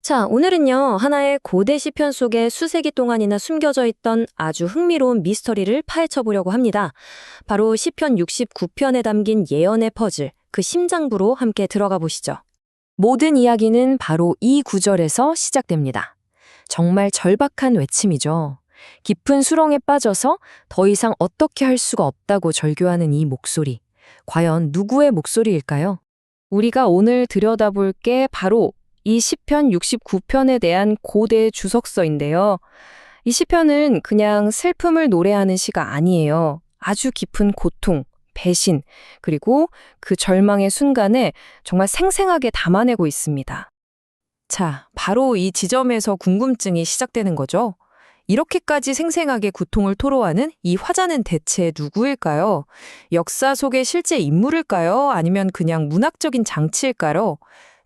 자, 오늘은요, 하나의 고대 시편 속에 수세기 동안이나 숨겨져 있던 아주 흥미로운 미스터리를 파헤쳐 보려고 합니다. 바로 시편 69편에 담긴 예언의 퍼즐, 그 심장부로 함께 들어가 보시죠. 모든 이야기는 바로 이 구절에서 시작됩니다. 정말 절박한 외침이죠. 깊은 수렁에 빠져서 더 이상 어떻게 할 수가 없다고 절규하는 이 목소리. 과연 누구의 목소리일까요? 우리가 오늘 들여다볼 게 바로 이 시편 69편에 대한 고대 주석서인데요. 이 시편은 그냥 슬픔을 노래하는 시가 아니에요. 아주 깊은 고통, 배신, 그리고 그 절망의 순간에 정말 생생하게 담아내고 있습니다. 자, 바로 이 지점에서 궁금증이 시작되는 거죠. 이렇게까지 생생하게 고통을 토로하는 이 화자는 대체 누구일까요? 역사 속의 실제 인물일까요? 아니면 그냥 문학적인 장치일까요?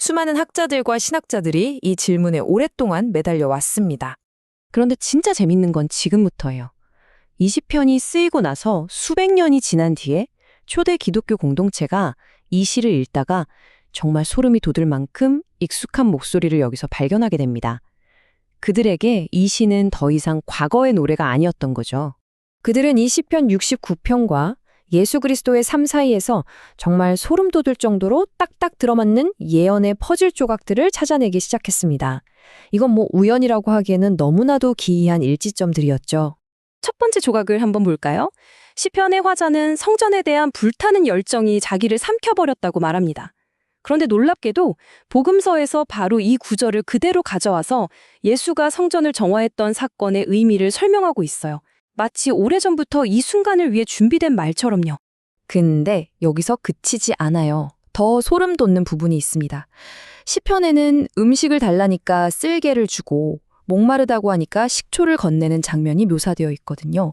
수많은 학자들과 신학자들이 이 질문에 오랫동안 매달려 왔습니다. 그런데 진짜 재밌는 건 지금부터예요. 이 시편이 쓰이고 나서 수백 년이 지난 뒤에 초대 기독교 공동체가 이 시를 읽다가 정말 소름이 돋을 만큼 익숙한 목소리를 여기서 발견하게 됩니다. 그들에게 이 시는 더 이상 과거의 노래가 아니었던 거죠. 그들은 이 시편 69편과 예수 그리스도의 삶 사이에서 정말 소름 돋을 정도로 딱딱 들어맞는 예언의 퍼즐 조각들을 찾아내기 시작했습니다. 이건 뭐 우연이라고 하기에는 너무나도 기이한 일지점들이었죠. 첫 번째 조각을 한번 볼까요? 시편의 화자는 성전에 대한 불타는 열정이 자기를 삼켜버렸다고 말합니다. 그런데 놀랍게도 복음서에서 바로 이 구절을 그대로 가져와서 예수가 성전을 정화했던 사건의 의미를 설명하고 있어요. 마치 오래전부터 이 순간을 위해 준비된 말처럼요. 근데 여기서 그치지 않아요. 더 소름 돋는 부분이 있습니다. 시편에는 음식을 달라니까 쓸개를 주고 목마르다고 하니까 식초를 건네는 장면이 묘사되어 있거든요.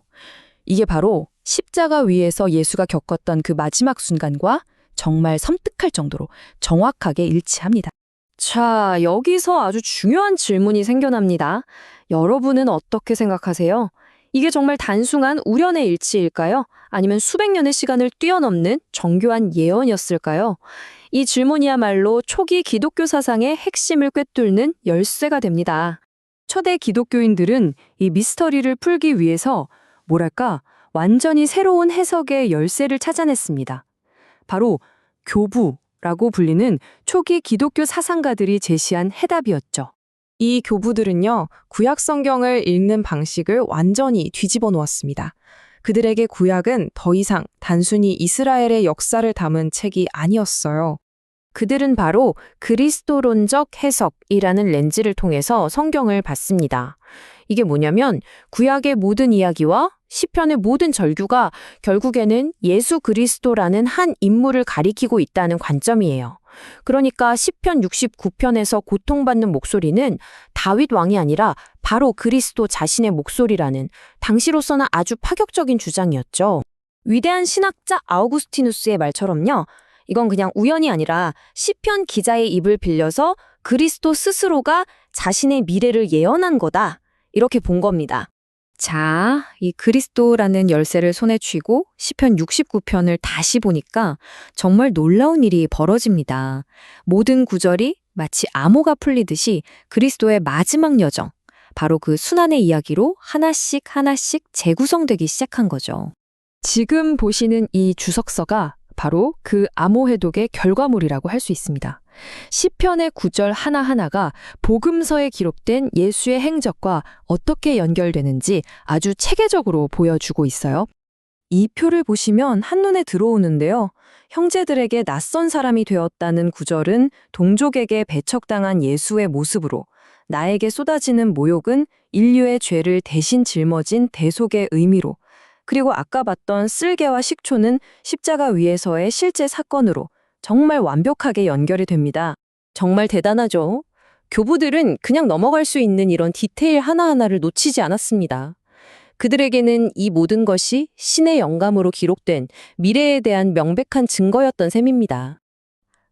이게 바로 십자가 위에서 예수가 겪었던 그 마지막 순간과 정말 섬뜩할 정도로 정확하게 일치합니다. 자, 여기서 아주 중요한 질문이 생겨납니다. 여러분은 어떻게 생각하세요? 이게 정말 단순한 우연의 일치일까요? 아니면 수백 년의 시간을 뛰어넘는 정교한 예언이었을까요? 이 질문이야말로 초기 기독교 사상의 핵심을 꿰뚫는 열쇠가 됩니다. 초대 기독교인들은 이 미스터리를 풀기 위해서 뭐랄까 완전히 새로운 해석의 열쇠를 찾아냈습니다. 바로 교부라고 불리는 초기 기독교 사상가들이 제시한 해답이었죠. 이 교부들은요, 구약 성경을 읽는 방식을 완전히 뒤집어 놓았습니다. 그들에게 구약은 더 이상 단순히 이스라엘의 역사를 담은 책이 아니었어요. 그들은 바로 그리스도론적 해석이라는 렌즈를 통해서 성경을 봤습니다. 이게 뭐냐면 구약의 모든 이야기와 시편의 모든 절규가 결국에는 예수 그리스도라는 한 인물을 가리키고 있다는 관점이에요. 그러니까 시편 69편에서 고통받는 목소리는 다윗 왕이 아니라 바로 그리스도 자신의 목소리라는 당시로서는 아주 파격적인 주장이었죠. 위대한 신학자 아우구스티누스의 말처럼요. 이건 그냥 우연이 아니라 시편 기자의 입을 빌려서 그리스도 스스로가 자신의 미래를 예언한 거다. 이렇게 본 겁니다. 자, 이 그리스도라는 열쇠를 손에 쥐고 시편 69편을 다시 보니까 정말 놀라운 일이 벌어집니다. 모든 구절이 마치 암호가 풀리듯이 그리스도의 마지막 여정, 바로 그 순환의 이야기로 하나씩 하나씩 재구성되기 시작한 거죠. 지금 보시는 이 주석서가 바로 그 암호 해독의 결과물이라고 할 수 있습니다. 시편의 구절 하나하나가 복음서에 기록된 예수의 행적과 어떻게 연결되는지 아주 체계적으로 보여주고 있어요. 이 표를 보시면 한눈에 들어오는데요. 형제들에게 낯선 사람이 되었다는 구절은 동족에게 배척당한 예수의 모습으로, 나에게 쏟아지는 모욕은 인류의 죄를 대신 짊어진 대속의 의미로, 그리고 아까 봤던 쓸개와 식초는 십자가 위에서의 실제 사건으로 정말 완벽하게 연결이 됩니다. 정말 대단하죠? 교부들은 그냥 넘어갈 수 있는 이런 디테일 하나하나를 놓치지 않았습니다. 그들에게는 이 모든 것이 신의 영감으로 기록된 미래에 대한 명백한 증거였던 셈입니다.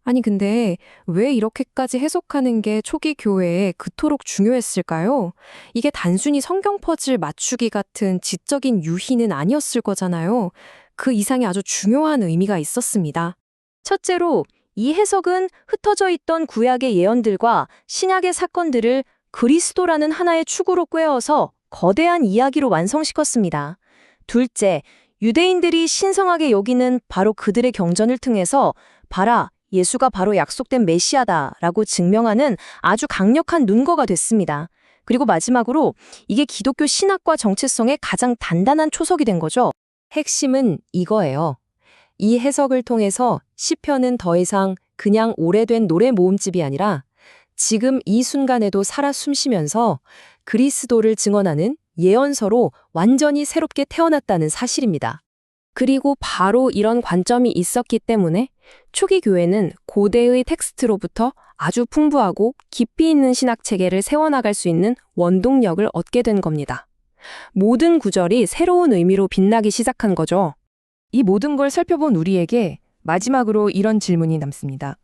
아니 근데 왜 이렇게까지 해석하는 게 초기 교회에 그토록 중요했을까요? 이게 단순히 성경 퍼즐 맞추기 같은 지적인 유희는 아니었을 거잖아요. 그 이상의 아주 중요한 의미가 있었습니다. 첫째로 이 해석은 흩어져 있던 구약의 예언들과 신약의 사건들을 그리스도라는 하나의 축으로 꿰어서 거대한 이야기로 완성시켰습니다. 둘째, 유대인들이 신성하게 여기는 바로 그들의 경전을 통해서 봐라, 예수가 바로 약속된 메시아다라고 증명하는 아주 강력한 논거가 됐습니다. 그리고 마지막으로 이게 기독교 신학과 정체성의 가장 단단한 초석이 된 거죠. 핵심은 이거예요. 이 해석을 통해서 시편은 더 이상 그냥 오래된 노래 모음집이 아니라 지금 이 순간에도 살아 숨쉬면서 그리스도를 증언하는 예언서로 완전히 새롭게 태어났다는 사실입니다. 그리고 바로 이런 관점이 있었기 때문에 초기 교회는 고대의 텍스트로부터 아주 풍부하고 깊이 있는 신학 체계를 세워나갈 수 있는 원동력을 얻게 된 겁니다. 모든 구절이 새로운 의미로 빛나기 시작한 거죠. 이 모든 걸 살펴본 우리에게 마지막으로 이런 질문이 남습니다.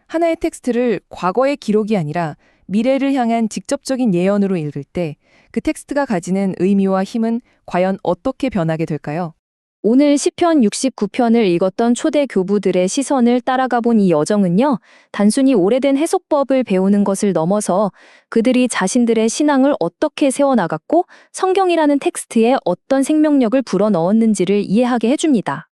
하나의 텍스트를 과거의 기록이 아니라 미래를 향한 직접적인 예언으로 읽을 때 그 텍스트가 가지는 의미와 힘은 과연 어떻게 변하게 될까요? 오늘 시편 69편을 읽었던 초대 교부들의 시선을 따라가 본 이 여정은요, 단순히 오래된 해석법을 배우는 것을 넘어서 그들이 자신들의 신앙을 어떻게 세워나갔고 성경이라는 텍스트에 어떤 생명력을 불어넣었는지를 이해하게 해줍니다.